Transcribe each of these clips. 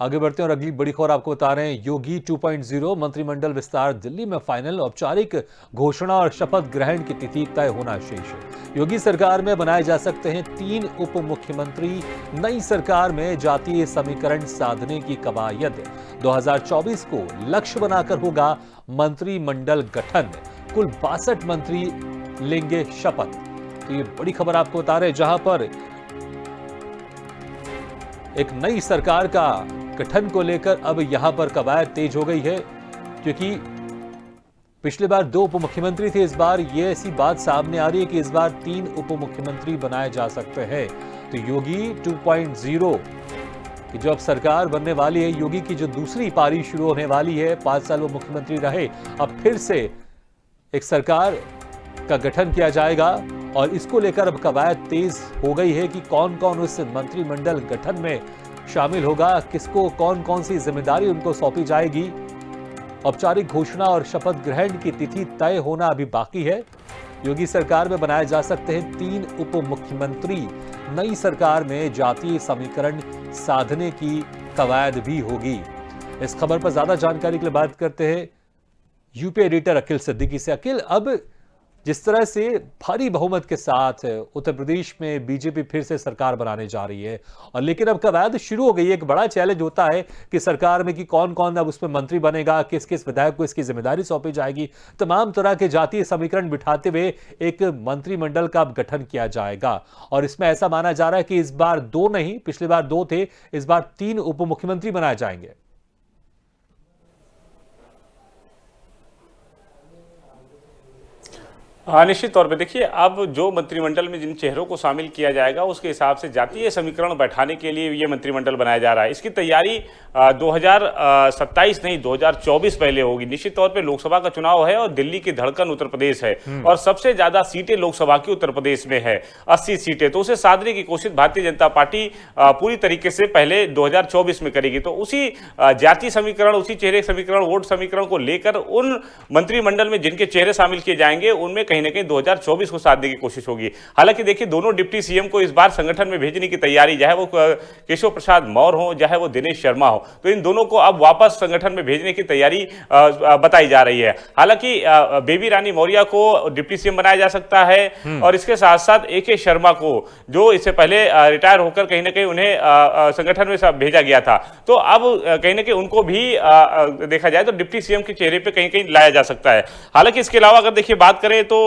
आगे बढ़ते हैं और अगली बड़ी खबर आपको बता रहे हैं। योगी 2.0 मंत्रिमंडल विस्तार दिल्ली में फाइनल। औपचारिक घोषणा और शपथ ग्रहण की तिथि तय होना शेष है। योगी सरकार में बनाए जा सकते हैं 3 उप मुख्यमंत्री। नई सरकार में जातीय समीकरण साधने की कवायद। 2024 को लक्ष्य बनाकर होगा मंत्रिमंडल गठन। कुल 62 मंत्री लेंगे शपथ। तो ये बड़ी खबर आपको बता रहे हैं, जहां पर एक नई सरकार का गठन को लेकर अब यहां पर कवायद तेज हो गई है, क्योंकि पिछले बार 2 उप मुख्यमंत्री थे। इस बार ये ऐसी बात सामने आ रही है कि इस बार 3 उप मुख्यमंत्री बनाए जा सकते हैं। तो योगी 2.0 की जो अब सरकार बनने वाली है, योगी की जो दूसरी पारी शुरू होने वाली है, 5 साल वो मुख्यमंत्री रहे, अब फिर से एक सरकार का गठन किया जाएगा। और इसको लेकर अब कवायद तेज हो गई है कि कौन कौन उस मंत्रिमंडल गठन में शामिल होगा, किसको कौन कौन सी जिम्मेदारी उनको सौंपी जाएगी। औपचारिक घोषणा और शपथ ग्रहण की तिथि तय होना अभी बाकी है। योगी सरकार में बनाए जा सकते हैं 3 उप मुख्यमंत्री। नई सरकार में जातीय समीकरण साधने की कवायद भी होगी। इस खबर पर ज्यादा जानकारी के लिए बात करते हैं यूपी एडिटर अखिल सिद्दीकी से। अखिल, अब जिस तरह से भारी बहुमत के साथ उत्तर प्रदेश में बीजेपी फिर से सरकार बनाने जा रही है, और लेकिन अब कवायद शुरू हो गई है। एक बड़ा चैलेंज होता है कि सरकार में कि कौन कौन अब उसमें मंत्री बनेगा, किस किस विधायक को इसकी जिम्मेदारी सौंपी जाएगी। तमाम तरह के जातीय समीकरण बिठाते हुए एक मंत्रिमंडल का अब गठन किया जाएगा। और इसमें ऐसा माना जा रहा है कि इस बार 2 नहीं, पिछली बार 2 थे, इस बार 3 उप मुख्यमंत्री बनाए जाएंगे। हाँ, निश्चित तौर पे देखिए, अब जो मंत्रिमंडल में जिन चेहरों को शामिल किया जाएगा उसके हिसाब से जातीय समीकरण बैठाने के लिए ये मंत्रिमंडल बनाया जा रहा है। इसकी तैयारी 2027 नहीं 2024 पहले होगी। निश्चित तौर पे लोकसभा का चुनाव है और दिल्ली की धड़कन उत्तर प्रदेश है और सबसे ज्यादा सीटें लोकसभा की उत्तर प्रदेश में है, 80 सीटें। तो उसे साधने की कोशिश भारतीय जनता पार्टी पूरी तरीके से पहले 2024 में करेगी। तो उसी जातीय समीकरण, उसी चेहरे समीकरण, वोट समीकरण को लेकर उन मंत्रिमंडल में जिनके चेहरे शामिल किए जाएंगे उनमें कहीं ना कहीं 2024 को साधने की कोशिश होगी। हालांकि देखिए, दोनों डिप्टी सीएम को इस बार संगठन में भेजने की तैयारी, चाहे वो केशव प्रसाद मौर्य हो, चाहे वो दिनेश शर्मा हो, तो इन दोनों को अब वापस संगठन में भेजने की तैयारी बताई जा रही है। हालांकि बेबी रानी मौर्य को डिप्टी सीएम बनाया जा सकता है और इसके साथ साथ AK शर्मा को, जो इससे पहले रिटायर होकर कहीं ना कहीं उन्हें संगठन में भेजा गया था, तो अब कहीं ना कहीं उनको भी देखा जाए तो डिप्टी सीएम के चेहरे पे कहीं कहीं लाया जा सकता है। हालांकि इसके अलावा अगर देखिए बात करें तो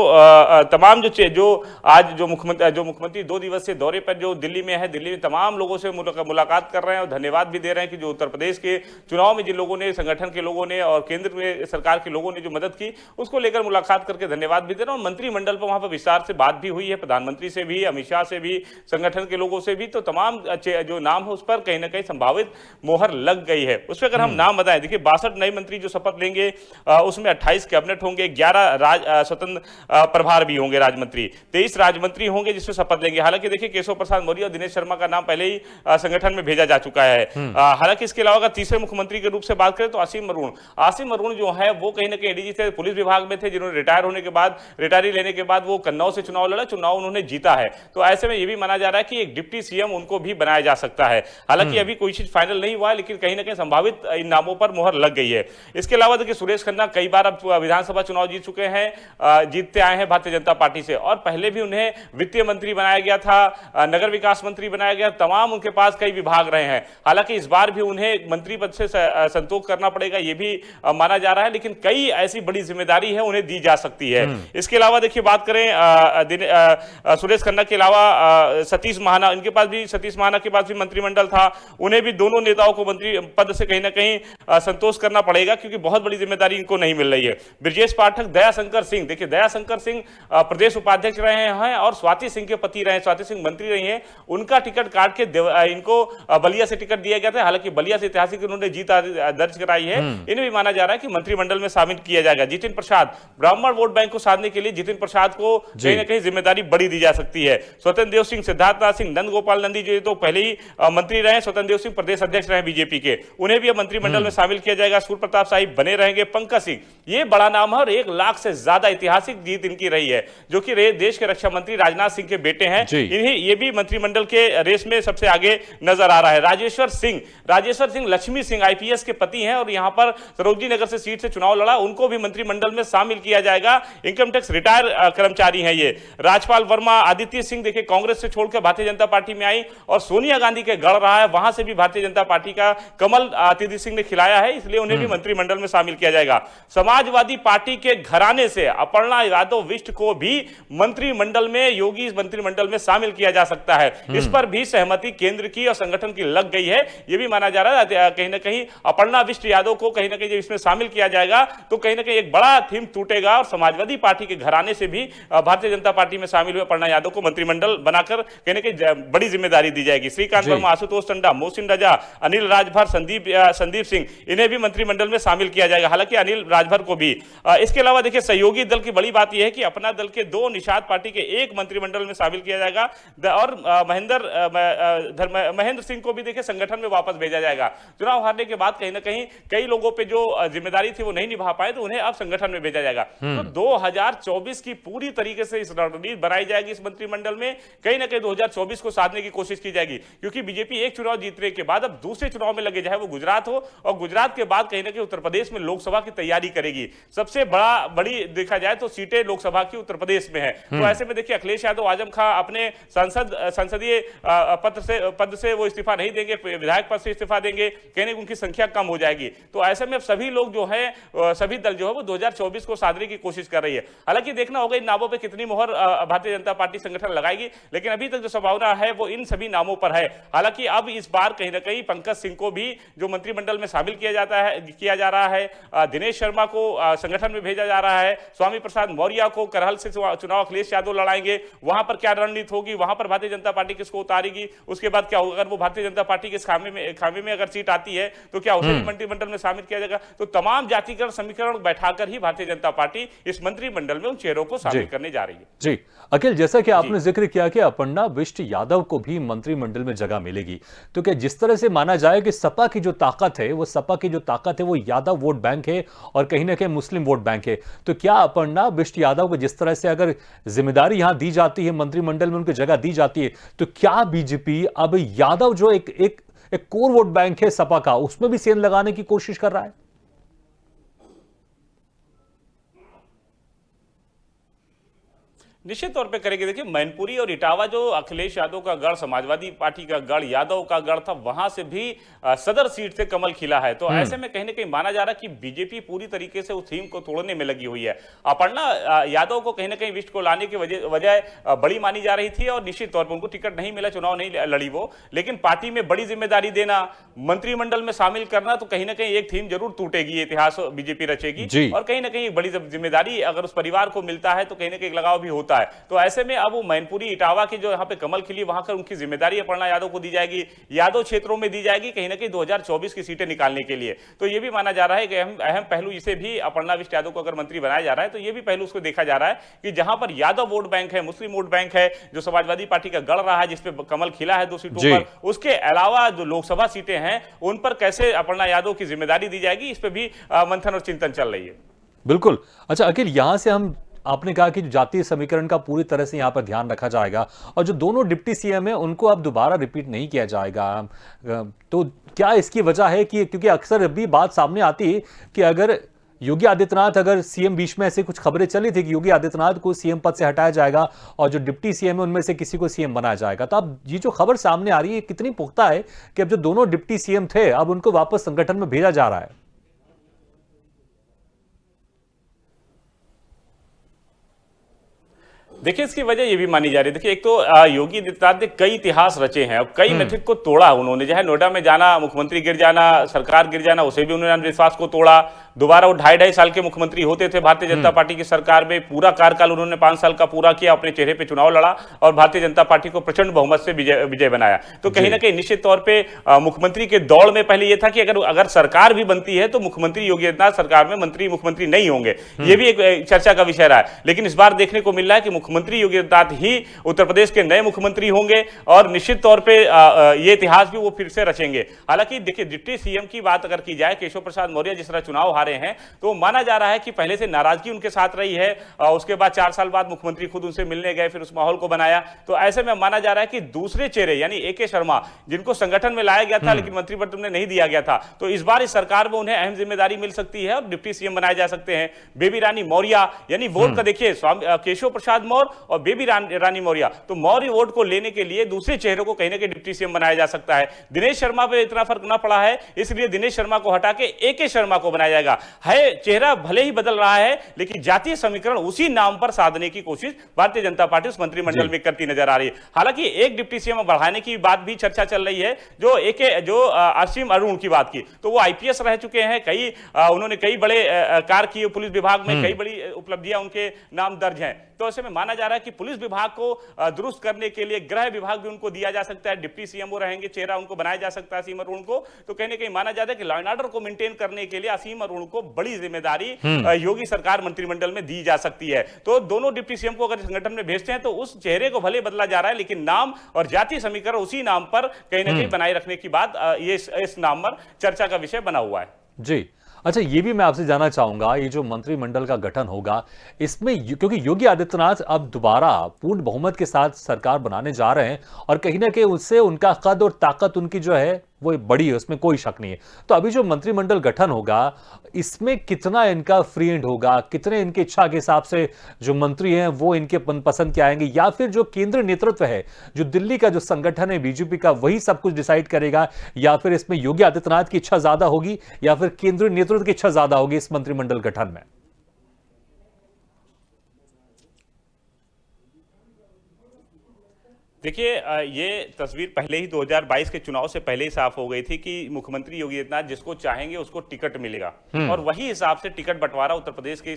तमाम जो आज जो मुख्यमंत्री 2 दिवसीय दौरे पर जो दिल्ली में है, दिल्ली में तमाम लोगों से मुलाकात कर रहे हैं और धन्यवाद भी दे रहे हैं कि जो उत्तर प्रदेश के चुनाव में जिन लोगों ने, संगठन के लोगों ने और केंद्र में सरकार के लोगों ने जो मदद की, उसको लेकर मुलाकात करके धन्यवाद भी दे रहे हैं। और मंत्रिमंडल पर वहां पर विस्तार से बात भी हुई है, प्रधानमंत्री से भी, अमित शाह से भी, संगठन के लोगों से भी। तो तमाम जो नाम है उस पर कहीं ना कहीं संभावित मोहर लग गई है। उस पर अगर हम नाम बताएं, देखिए 62 नए मंत्री जो शपथ लेंगे, उसमें 28 कैबिनेट होंगे, 11 स्वतंत्र प्रभार भी होंगे राजमंत्री, 23 राजमंत्री होंगे जिसमें शपथ लेंगे। हालांकि देखिए, केशव प्रसाद मौर्य और दिनेश शर्मा का नाम पहले ही संगठन में भेजा जा चुका है। हालांकि इसके अलावा अगर तीसरे मुख्यमंत्री के रूप से बात करें तो आसिम अरुण जो है वो कहीं ना कहीं एडीजी थे, पुलिस विभाग में थे, जिन्होंने रिटायर होने के बाद, रिटायरी लेने के बाद वो कन्नौज से चुनाव लड़ा, चुनाव उन्होंने जीता है। तो ऐसे में यह भी माना जा रहा है कि एक डिप्टी सीएम उनको भी बनाया जा सकता है। हालांकि अभी कोई चीज फाइनल नहीं हुआ है, लेकिन कहीं ना कहीं संभावित इन नामों पर मोहर लग गई है। इसके अलावा देखिए, सुरेश खन्ना कई बार अब विधानसभा चुनाव जीत चुके हैं, जीतते आए हैं भारतीय जनता पार्टी से, और पहले भी उन्हें वित्तीय मंत्री बनाया गया था, नगर विकास मंत्री बनाया गया, तमाम उनके पास कई विभाग रहे हैं। हालांकि इस बार भी उन्हें मंत्री पद से संतोष करना पड़ेगा, यह भी माना जा रहा है, लेकिन कई ऐसी बड़ी जिम्मेदारी है उन्हें दी जा सकती है। इसके अलावा देखिए बात करें सुरेश खन्ना के अलावा सतीश महाना, इनके पास भी, सतीश महाना के पास भी मंत्रिमंडल था, उन्हें भी, दोनों नेताओं को मंत्री पद से कहीं ना कहीं संतोष करना पड़ेगा, क्योंकि बहुत बड़ी जिम्मेदारी इनको नहीं मिल रही है। ब्रजेश पाठक, दयाशंकर सिंह, देखिए दयाशंकर सिंह प्रदेश उपाध्यक्ष रहे हैं और स्वाति सिंह के पति रहे, स्वाति सिंह मंत्री रही हैं, उनका टिकट काट के इनको बलिया से टिकट दिया गया था। हालांकि बलिया से ऐतिहासिक उन्होंने जीत दर्ज कराई है, इन्हें भी माना जा रहा है कि मंत्रिमंडल में शामिल किया जाएगा। जितिन प्रसाद, ब्राह्मण वोट बैंक को साधने के लिए जितिन प्रसाद को कहीं ना कहीं जिम्मेदारी बड़ी दी जा सकती है। स्वतंत्र देव सिंह, सिद्धार्थनाथ सिंह, नंद गोपाल नंदी जो तो पहले ही मंत्री रहे, स्वतंत्र देव सिंह प्रदेश अध्यक्ष रहे बीजेपी के, उन्हें भी अब मंत्रिमंडल में शामिल किया जाएगा। सूर्य प्रताप शाही बने रहेंगे। पंकज सिंह, ये बड़ा नाम है और 1 लाख से ज्यादा ऐतिहासिक जीत जीत इनकी रही है, जो कि देश के रक्षा मंत्री राजनाथ सिंह के बेटे हैं। इन्हीं ये भी मंत्रिमंडल के रेस में सबसे आगे नजर आ रहा है। राजेश्वर सिंह लक्ष्मी सिंह आईपीएस के पति हैं और यहां पर सरोजनी नगर से सीट से चुनाव लड़ा, उनको भी मंत्रिमंडल में शामिल किया जाएगा। इनकम टैक्स रिटायर कर्मचारी हैं ये। राजपाल वर्मा, आदित्य सिंह देखिए कांग्रेस से छोड़कर भारतीय जनता पार्टी में आई और सोनिया गांधी के गढ़ रहा है, वहां से भी भारतीय जनता पार्टी का कमल आदित्य सिंह ने खिलाया है, इसलिए उन्हें भी मंत्रिमंडल में शामिल किया जाएगा। समाजवादी पार्टी के घराने से अपर्णा यादव विष्ट को भी मंत्रिमंडल में, योगी मंत्रिमंडल में शामिल किया जा सकता है। इस पर भी सहमति केंद्र की और संगठन की लग गई है। यह भी माना जा रहा है कहीं ना कहीं अपर्णा विष्ट यादव को कहीं ना कहीं जब इसमें शामिल किया जाएगा तो कहीं ना कहीं एक बड़ा थीम टूटेगा और समाजवादी पार्टी के घराने से भी भारतीय जनता पार्टी में शामिल हुए अपर्णा यादव को मंत्रिमंडल बनाकर कहीं ना कहीं बड़ी जिम्मेदारी दी जाएगी। श्रीकांत वर्मा, आशुतोष टंडा, मोहसिन रजा, अनिल राजभर, संदीप सिंह, इन्हें भी मंत्रिमंडल में शामिल किया जाएगा, हालांकि अनिल राजभर को भी। इसके अलावा देखिए सहयोगी दल की बड़ी बात यह है कि अपना दल के 2 निषाद पार्टी के एक मंत्रिमंडल में शामिल किया जाएगा और महेंद्र सिंह को भी देखिए संगठन में वापस भेजा जाएगा। चुनाव हारने के बाद कहीं ना कहीं कई लोगों पे जो जिम्मेदारी थी वो नहीं निभा पाए तो उन्हें अब संगठन में भेजा जाएगा। तो 2024 की पूरी तरीके से इस रणनीति बनाई जाएगी इस मंत्रिमंडल में, कहीं ना कहीं 2024 को साधने की कोशिश की जाएगी, क्योंकि बीजेपी एक चुनाव जीतने के बाद अब दूसरे चुनाव में लगे, चाहे वो गुजरात हो, और गुजरात के बाद कहीं ना कहीं उत्तर प्रदेश में लोकसभा की तैयारी करेगी। सबसे बड़ी देखा जाए तो सीटें लोकसभा की उत्तर प्रदेश में है। तो ऐसे में देखिए अखिलेश यादव, आजम खां अपने संसदीय पद से वो इस्तीफा नहीं देंगे, विधायक पद से इस्तीफा देंगे, कहने की उनकी संख्या कम हो जाएगी। तो ऐसे में सभी लोग जो है, सभी दल जो है वो 2024 को साधने की कोशिश कर रही है। हालांकि देखना होगा इन नामों पे कितनी मोहर भारतीय जनता पार्टी संगठन लगाएगी, लेकिन अभी तक जो संभावना है वो इन सभी नामों पर है। हालांकि अब इस बार कहीं ना कहीं पंकज सिंह को भी जो मंत्रिमंडल में शामिल किया जा रहा है, दिनेश शर्मा को संगठन में भेजा जा रहा है, स्वामी प्रसाद मौर्य को करहल से चुनाव अखिलेश यादव लड़ाएंगे, वहां पर क्या रणनीति होगी, वहां पर भारतीय जनता पार्टी किसको उतारेगी, उसके बाद क्या होगा, अगर वो भारतीय जनता पार्टी के खामे में अगर सीट आती है तो क्या उसे मंत्रिमंडल में शामिल किया जाएगा। तो तमाम जातिगत समीकरण बैठाकर ही भारतीय जनता पार्टी इस मंत्रिमंडल में उन चेहरों को शामिल करने जा रही है। जी अखिल, जैसा कि आपने जिक्र किया कि अपर्णा विष्ट यादव को भी मंत्रिमंडल में जगह मिलेगी, तो क्या जिस तरह से माना जाए कि सपा की जो ताकत है वो यादव वोट बैंक है और कहीं ना कहीं मुस्लिम वोट बैंक है, तो क्या अपर्णा विष्ट यादव को जिस तरह से अगर जिम्मेदारी यहां दी जाती है, मंत्रिमंडल में उनकी जगह दी जाती है, तो क्या बीजेपी अब यादव जो एक कोर वोट बैंक है सपा का, उसमें भी सेंध लगाने की कोशिश कर रहा है? निश्चित तौर पे करेंगे। देखिए मैनपुरी और इटावा जो अखिलेश यादव का गढ़, समाजवादी पार्टी का गढ़, यादव का गढ़ था, वहां से भी सदर सीट से कमल खिला है। तो ऐसे में कहीं ना कहीं माना जा रहा है कि बीजेपी पूरी तरीके से उस थीम को तोड़ने में लगी हुई है। अपर्णा यादव को कहीं ना कहीं विष्ट को लाने की वजह बड़ी मानी जा रही थी और निश्चित तौर पर उनको टिकट नहीं मिला, चुनाव नहीं लड़ी वो, लेकिन पार्टी में बड़ी जिम्मेदारी देना, मंत्रिमंडल में शामिल करना, तो कहीं ना कहीं एक थीम जरूर टूटेगी, इतिहास बीजेपी रचेगी और कहीं ना कहीं बड़ी जिम्मेदारी अगर उस परिवार को मिलता है तो कहीं ना कहीं लगाव भी होता है। तो ऐसे में अब वो मैनपुरी इटावा की जो यहाँ पे कमल खिली, वहां पर उनकी जिम्मेदारी अपर्णा यादव को दी जाएगी, यादव क्षेत्रों में दी जाएगी कहीं ना कहीं 2024 की सीटें निकालने के लिए। तो ये भी माना जा रहा है कि अहम पहलू इसे भी अपर्णा विष्ट यादव को अगर मंत्री बनाया जा रहा है तो ये भी पहलू उसको देखा जा रहा है कि जहां पर यादव वोट बैंक है, मुस्लिम वोट बैंक है, जो समाजवादी पार्टी का गढ़ रहा है, जिसपे कमल खिला है 2 सीटों पर, उसके अलावा जो लोकसभा सीटें हैं उन पर कैसे अपर्णा यादव की जिम्मेदारी दी जाएगी, इस पर भी मंथन और चिंतन चल रही है। बिल्कुल। अच्छा अखिल, यहां से आपने कहा कि जातीय समीकरण का पूरी तरह से यहां पर ध्यान रखा जाएगा और जो दोनों डिप्टी सीएम है उनको अब दोबारा रिपीट नहीं किया जाएगा, तो क्या इसकी वजह है कि क्योंकि अक्सर अभी बात सामने आती है कि अगर योगी आदित्यनाथ, अगर सीएम बीच में ऐसे कुछ खबरें चली थी कि योगी आदित्यनाथ को सीएम पद से हटाया जाएगा और जो डिप्टी सीएम है उनमें से किसी को सीएम बनाया जाएगा, तो अब ये जो खबर सामने आ रही है कितनी पुख्ता है कि अब जो दोनों डिप्टी सीएम थे अब उनको वापस संगठन में भेजा जा रहा है? देखिए इसकी वजह ये भी मानी जा रही है। देखिए एक तो योगी आदित्यनाथ ने कई इतिहास रचे हैं और कई मैथिक को तोड़ा उन्होंने, चाहे नोएडा में जाना, मुख्यमंत्री गिर जाना, सरकार गिर जाना, उसे भी उन्होंने विश्वास को तोड़ा। दोबारा वो 2.5 साल के मुख्यमंत्री होते थे भारतीय जनता पार्टी की सरकार में, पूरा कार्यकाल उन्होंने 5 साल का पूरा किया, अपने चेहरे पे चुनाव लड़ा और भारतीय जनता पार्टी को प्रचंड बहुमत से विजय बनाया। तो कहीं ना कहीं निश्चित तौर पर मुख्यमंत्री के दौड़ में पहले यह था कि अगर सरकार भी बनती है तो मुख्यमंत्री योगी आदित्यनाथ सरकार में मंत्री मुख्यमंत्री नहीं होंगे, ये भी एक चर्चा का विषय रहा है। लेकिन इस बार देखने को मिल रहा है कि मुख्यमंत्री योगी आदित्यनाथ ही उत्तर प्रदेश के नए मुख्यमंत्री होंगे और निश्चित तौर पे ये इतिहास भी वो फिर से रचेंगे। हालांकि देखिए डिप्टी सीएम की बात अगर की जाए, केशव प्रसाद मौर्य जिस तरह चुनाव हारे रहे हैं, तो माना जा रहा है कि पहले से नाराजगी उनके साथ रही है। उसके बाद 4 साल बाद मुख्यमंत्री खुद उनसे मिलने गए, फिर उस माहौल को बनाया। तो ऐसे में माना जा रहा है कि दूसरे चेहरे यानी AK शर्मा, जिनको संगठन में लाया गया था लेकिन मंत्रिमंडल में नहीं दिया गया था, तो इस बार इस सरकार में उन्हें अहम जिम्मेदारी मिल सकती है और डिप्टी सीएम बनाए जा सकते हैं। बेबी रानी मौर्य, यानी वोट का देखिए केशव प्रसाद मौर्य और बेबी रानी मौर्य, तो मौर्य वोट को लेने के लिए दूसरे चेहरों को कहीं ना कहीं डिप्टी सीएम बनाया जा सकता है। दिनेश शर्मा पे इतना फर्क ना पड़ा है, इसलिए दिनेश शर्मा को हटा के AK शर्मा को बनाया जाएगा। है चेहरा भले ही बदल रहा है, लेकिन जातीय समीकरण उसी नाम पर साधने की कोशिश भारतीय जनता पार्टी उस मंत्रिमंडल में करती नजर आ रही है। हालांकि एक डिप्टी सीएम बढ़ाने की बात भी चर्चा चल रही है, जो असीम अरुण की बात की, तो वो IPS रह चुके हैं, उन्होंने कई बड़े कार्य किए पुलिस विभाग में, कई बड़ी उपलब्धियां उनके नाम दर्ज हैं। तो ऐसे में माना जा रहा है कि पुलिस विभाग को दुरुस्त करने के लिए गृह विभाग भी उनको दिया जा सकता है, डिप्टी सीएम वो रहेंगे, चेहरा उनको बनाया जा सकता है असीम अरुण को। तो कहीं ना कहीं माना जाता है कि लॉ एंड ऑर्डर को मेंटेन करने के लिए असीम अरुण को बड़ी जिम्मेदारी योगी सरकार मंत्रिमंडल में दी जा सकती है। तो दोनों डिप्टी सीएम को अगर संगठन में भेजते हैं तो उस चेहरे को भले बदला जा रहा है, लेकिन नाम और जातीय समीकरण उसी नाम पर कहीं ना कहीं बनाए रखने की बात ये इस नाम पर चर्चा का विषय बना हुआ है। जी, अच्छा, ये भी मैं आपसे जानना चाहूंगा, ये जो मंत्रिमंडल का गठन होगा, इसमें क्योंकि योगी आदित्यनाथ अब दोबारा पूर्ण बहुमत के साथ सरकार बनाने जा रहे हैं और कहीं ना कहीं उससे उनका कद और ताकत उनकी जो है वो बड़ी है, उसमें कोई शक नहीं है। तो अभी जो मंत्रिमंडल गठन होगा, इसमें कितना इनका फ्री एंड होगा, कितने इनकी इच्छा के हिसाब से जो मंत्री हैं वो इनके पसंद के आएंगे, या फिर जो केंद्रीय नेतृत्व है, जो दिल्ली का जो संगठन है BJP का, वही सब कुछ डिसाइड करेगा, या फिर इसमें योगी आदित्यनाथ की इच्छा ज्यादा होगी या फिर केंद्रीय नेतृत्व की इच्छा ज्यादा होगी इस मंत्रिमंडल गठन में? देखिए, ये तस्वीर पहले ही 2022 के चुनाव से पहले ही साफ हो गई थी कि मुख्यमंत्री योगी आदित्यनाथ जिसको चाहेंगे उसको टिकट मिलेगा, और वही हिसाब से टिकट बंटवारा उत्तर प्रदेश के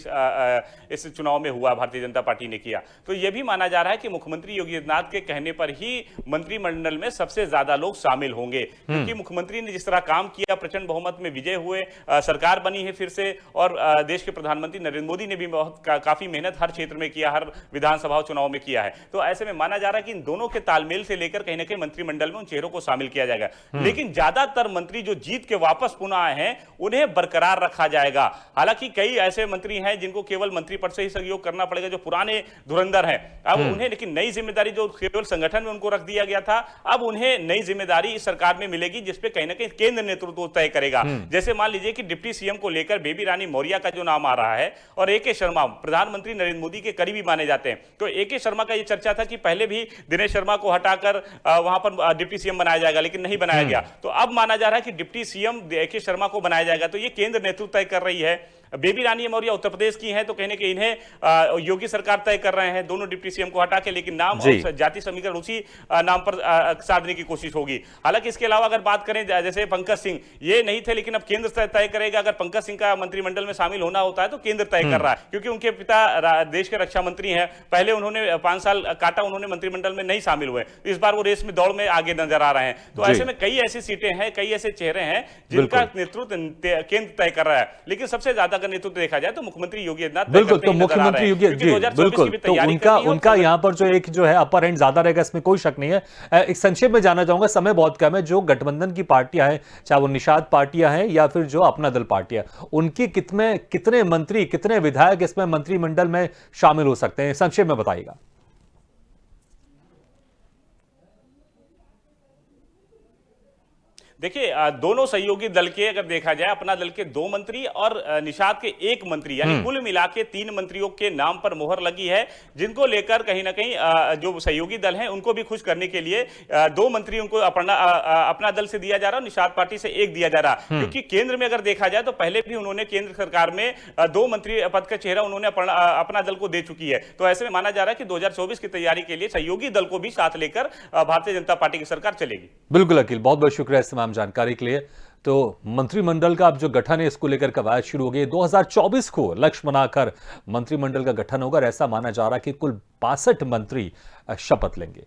इस चुनाव में हुआ, भारतीय जनता पार्टी ने किया। तो यह भी माना जा रहा है कि मुख्यमंत्री योगी आदित्यनाथ के कहने पर ही मंत्रिमंडल में सबसे ज्यादा लोग शामिल होंगे, क्योंकि मुख्यमंत्री ने जिस तरह काम किया, प्रचंड बहुमत में विजय हुए, सरकार बनी है फिर से, और देश के प्रधानमंत्री नरेंद्र मोदी ने भी काफी मेहनत हर क्षेत्र में किया, हर विधानसभा चुनाव में किया है। तो ऐसे में माना जा रहा है कि इन दोनों के तालमेल से लेकर कहीं ना कहीं मंत्रिमंडल में उन चेहरों को शामिल किया जाएगा। लेकिन ज्यादातर मंत्री जो जीत के वापस पुनः आए हैं उन्हें बरकरार रखा जाएगा। हालांकि कई ऐसे मंत्री हैं जिनको केवल मंत्री पद से ही सहयोग करना पड़ेगा, जो पुराने धुरंधर हैं, अब उन्हें लेकिन नई जिम्मेदारी जो केवल संगठन में उनको रख दिया गया था, अब उन्हें नई जिम्मेदारी इस सरकार में मिलेगी, जिसपे कहीं ना कहीं केंद्र नेतृत्व तय करेगा। जैसे मान लीजिए कि डिप्टी सीएम को लेकर बेबी रानी मौर्य का जो नाम आ रहा है, और AK शर्मा प्रधानमंत्री नरेंद्र मोदी के करीबी माने जाते हैं। तो AK शर्मा का यह चर्चा था कि पहले भी दिनेश शर्मा को हटाकर वहां पर डिप्टी सीएम बनाया जाएगा, लेकिन नहीं बनाया गया। तो अब माना जा रहा है कि डिप्टी सीएम AK शर्मा को बनाया जाएगा। तो ये केंद्र नेतृत्व तय कर रही है। बेबी रानी मौर्य उत्तर प्रदेश की हैं, तो कहने के इन्हें योगी सरकार तय कर रहे हैं, दोनों डिप्टी सीएम को हटा के, लेकिन नाम और जाति समीकरण उसी नाम पर साधने की कोशिश होगी। हालांकि इसके अलावा अगर बात करें, जैसे पंकज सिंह, ये नहीं थे लेकिन अब केंद्र तय करेगा। अगर पंकज सिंह का मंत्रिमंडल में शामिल होना होता है तो केंद्र तय कर रहा है, क्योंकि उनके पिता देश के रक्षा मंत्री हैं। पहले उन्होंने 5 साल काटा, उन्होंने मंत्रिमंडल में नहीं शामिल हुए, इस बार वो रेस में दौड़ में आगे नजर आ रहे हैं। तो ऐसे में कई ऐसी सीटें हैं, कई ऐसे चेहरे हैं जिनका नेतृत्व केंद्र तय कर रहा है। लेकिन सबसे ज्यादा अगर नेतृत्व देखा जाए तो मुख्यमंत्री योगी आदित्यनाथ, बिल्कुल, तो मुख्यमंत्री योगी, बिल्कुल, तो उनका यहां पर जो है अपर एंड ज्यादा रहेगा, इसमें कोई शक नहीं है। एक संक्षेप में जानना चाहूंगा, समय बहुत कम है, जो गठबंधन की पार्टियां हैं, चाहे वो निषाद पार्टियां हैं या फिर जो अपना दल पार्टियां, उनकी कितने मंत्री, कितने विधायक इसमें मंत्रिमंडल में शामिल हो सकते हैं, संक्षेप में बताइएगा। देखिए, दोनों सहयोगी दल के अगर देखा जाए, अपना दल के 2 मंत्री और निषाद के 1 मंत्री, यानी कुल मिला के 3 मंत्रियों के नाम पर मोहर लगी है, जिनको लेकर कहीं ना कहीं जो सहयोगी दल हैं उनको भी खुश करने के लिए 2 मंत्री उनको अपना दल से दिया जा रहा है, निषाद पार्टी से 1 दिया जा रहा है। क्योंकि केंद्र में अगर देखा जाए तो पहले भी उन्होंने केंद्र सरकार में 2 मंत्री पद का चेहरा उन्होंने अपना दल को दे चुकी है। तो ऐसे में माना जा रहा है कि 2024 की तैयारी के लिए सहयोगी दल को भी साथ लेकर भारतीय जनता पार्टी की सरकार चलेगी। बिल्कुल अखिल, बहुत बहुत शुक्रिया इस तमाम जानकारी के लिए। तो मंत्रिमंडल का अब जो गठन है, इसको लेकर कवायद शुरू हो गई। 2024 को लक्ष्य बनाकर मंत्रिमंडल का गठन होगा, ऐसा माना जा रहा है कि कुल 62 मंत्री शपथ लेंगे।